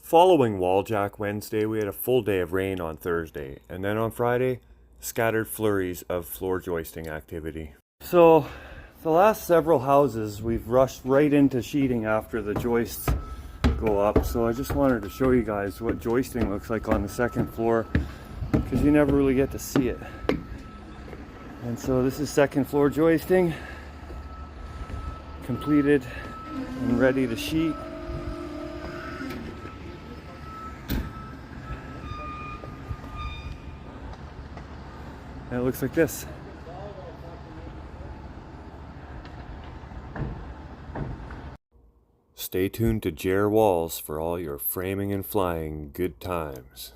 Following Wall Jack Wednesday, we had a full day of rain on Thursday, and then on Friday, scattered flurries of floor joisting activity. So, the last several houses, we've rushed right into sheeting after the joists go up. So I just wanted to show you guys what joisting looks like on the second floor, because you never really get to see it. And so this is second floor joisting, completed and ready to sheet. And it looks like this. Stay tuned to Jer Walls for all your framing and flying good times.